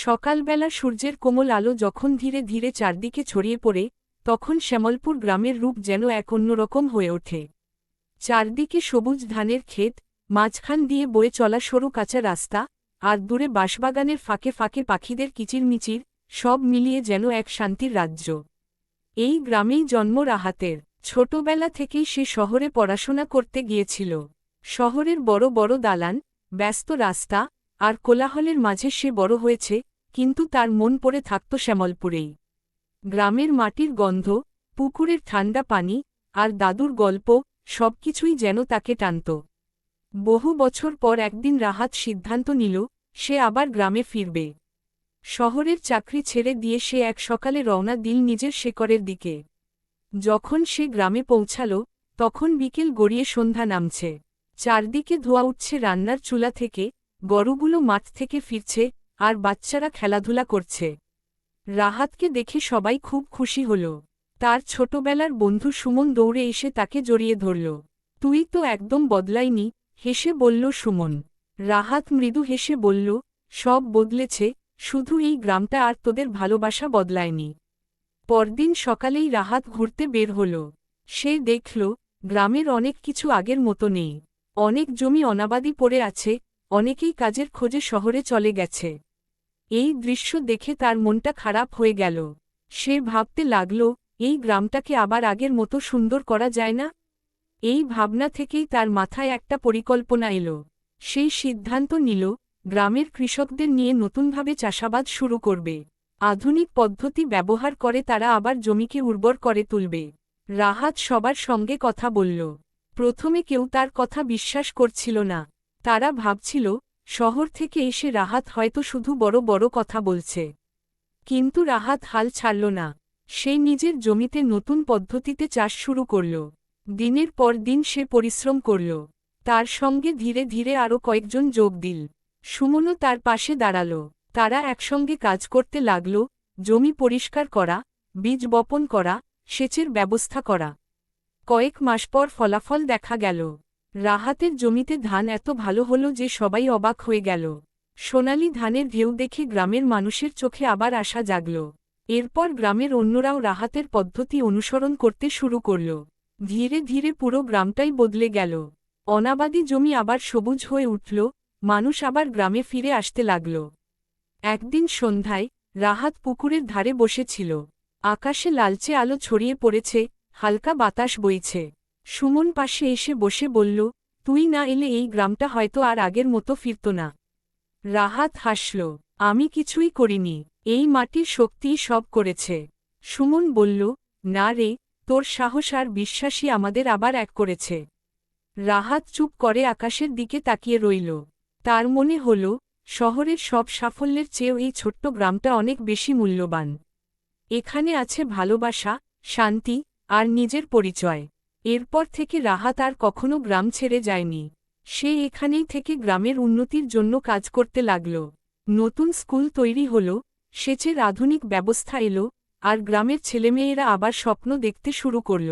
সকালবেলা সূর্যের কোমল আলো যখন ধীরে ধীরে চারদিকে ছড়িয়ে পড়ে, তখন শ্যামলপুর গ্রামের রূপ যেন এক অন্যরকম হয়ে ওঠে। চারদিকে সবুজ ধানের ক্ষেত, মাঝখান দিয়ে বয়ে চলা সরু কাঁচা রাস্তা, আর দূরে বাঁশবাগানের ফাঁকে ফাঁকে পাখিদের কিচিরমিচির, সব মিলিয়ে যেন এক শান্তির রাজ্য। এই গ্রামেই জন্ম রাহাতের। ছোটবেলা থেকেই সে শহরে পড়াশোনা করতে গিয়েছিল। শহরের বড় বড় দালান, ব্যস্ত রাস্তা আর কোলাহলের মাঝে সে বড় হয়েছে, কিন্তু তার মন পড়ে থাকত শ্যামলপুরেই। গ্রামের মাটির গন্ধ, পুকুরের ঠান্ডা পানি আর দাদুর গল্প, সবকিছুই যেন তাকে টানত। বহু বছর পর একদিন রাহাত সিদ্ধান্ত নিল, সে আবার গ্রামে ফিরবে। শহরের চাকরি ছেড়ে দিয়ে সে এক সকালে রওনা দিল নিজের শেকড়ের দিকে। যখন সে গ্রামে পৌঁছাল, তখন বিকেল গড়িয়ে সন্ধ্যা নামছে। চারদিকে ধোঁয়া উঠছে রান্নার চুলা থেকে, গরুগুলো মাঠ থেকে ফিরছে, আর বাচ্চারা খেলাধুলা করছে। রাহাতকে দেখে সবাই খুব খুশি হল। তার ছোটবেলার বন্ধু সুমন দৌড়ে এসে তাকে জড়িয়ে ধরল। তুই তো একদম বদলাইনি, হেসে বলল সুমন। রাহাত মৃদু হেসে বলল, সব বদলেছে, শুধু এই গ্রামটা আর তোদের ভালোবাসা বদলায়নি। পরদিন সকালেই রাহাত ঘুরতে বের হল। সে দেখল, গ্রামের অনেক কিছু আগের মতো নেই। অনেক জমি অনাবাদি পড়ে আছে, অনেকেই কাজের খোঁজে শহরে চলে গেছে। এই দৃশ্য দেখে তার মনটা খারাপ হয়ে গেল। সে ভাবতে লাগল, এই গ্রামটাকে আবার আগের মতো সুন্দর করা যায় না? এই ভাবনা থেকেই তার মাথায় একটা পরিকল্পনা এলো। সেই সিদ্ধান্ত নিল, গ্রামের কৃষকদের নিয়ে নতুনভাবে চাষাবাদ শুরু করবে। আধুনিক পদ্ধতি ব্যবহার করে তারা আবার জমিকে উর্বর করে তুলবে। রাহাত সবার সঙ্গে কথা বলল। প্রথমে কেউ তার কথা বিশ্বাস করছিল না। তারা ভাবছিল, শহর থেকে এসে রাহাত হয়তো শুধু বড় বড় কথা বলছে। কিন্তু রাহাত হাল ছাড়ল না। সে নিজের জমিতে নতুন পদ্ধতিতে চাষ শুরু করল। দিনের পর দিন সে পরিশ্রম করল। তার সঙ্গে ধীরে ধীরে আরও কয়েকজন যোগ দিল। সুমনও তার পাশে দাঁড়াল। তারা একসঙ্গে কাজ করতে লাগল, জমি পরিষ্কার করা, বীজ বপন করা, সেচের ব্যবস্থা করা। কয়েক মাস পর ফলাফল দেখা গেল। রাহাতের জমিতে ধান এত ভালো হল যে সবাই অবাক হয়ে গেল। সোনালি ধানের ঢেউ দেখে গ্রামের মানুষের চোখে আবার আশা জাগল। এরপর গ্রামের অন্যরাও রাহাতের পদ্ধতি অনুসরণ করতে শুরু করল। ধীরে ধীরে পুরো গ্রামটাই বদলে গেল। অনাবাদি জমি আবার সবুজ হয়ে উঠল, মানুষ আবার গ্রামে ফিরে আসতে লাগল। একদিন সন্ধ্যায় রাহাত পুকুরের ধারে বসেছিল। আকাশে লালচে আলো ছড়িয়ে পড়েছে, হালকা বাতাস বইছে। সুমন পাশে এসে বসে বলল, তুই না এলে এই গ্রামটা হয়তো আর আগের মতো ফিরত না। রাহাত হাসল, আমি কিছুই করিনি, এই মাটির শক্তিই সব করেছে। সুমন বলল, না রে, তোর সাহস আর বিশ্বাসই আমাদের আবার এক করেছে। রাহাত চুপ করে আকাশের দিকে তাকিয়ে রইল। তার মনে হল, শহরের সব সাফল্যের চেয়েও এই ছোট্ট গ্রামটা অনেক বেশি মূল্যবান। এখানে আছে ভালোবাসা, শান্তি আর নিজের পরিচয়। এরপর থেকে রাহাত আর কখনো গ্রাম ছেড়ে যায়নি। সে এখানেই থেকে গ্রামের উন্নতির জন্য কাজ করতে লাগল। নতুন স্কুল তৈরি হল, সেচের আধুনিক ব্যবস্থা এলো, আর গ্রামের ছেলেমেয়েরা আবার স্বপ্ন দেখতে শুরু করল।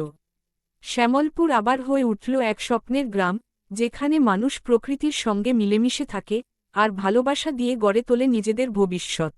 শ্যামলপুর আবার হয়ে উঠল এক স্বপ্নের গ্রাম, যেখানে মানুষ প্রকৃতির সঙ্গে মিলেমিশে থাকে আর ভালোবাসা দিয়ে গড়ে তোলে নিজেদের ভবিষ্যৎ।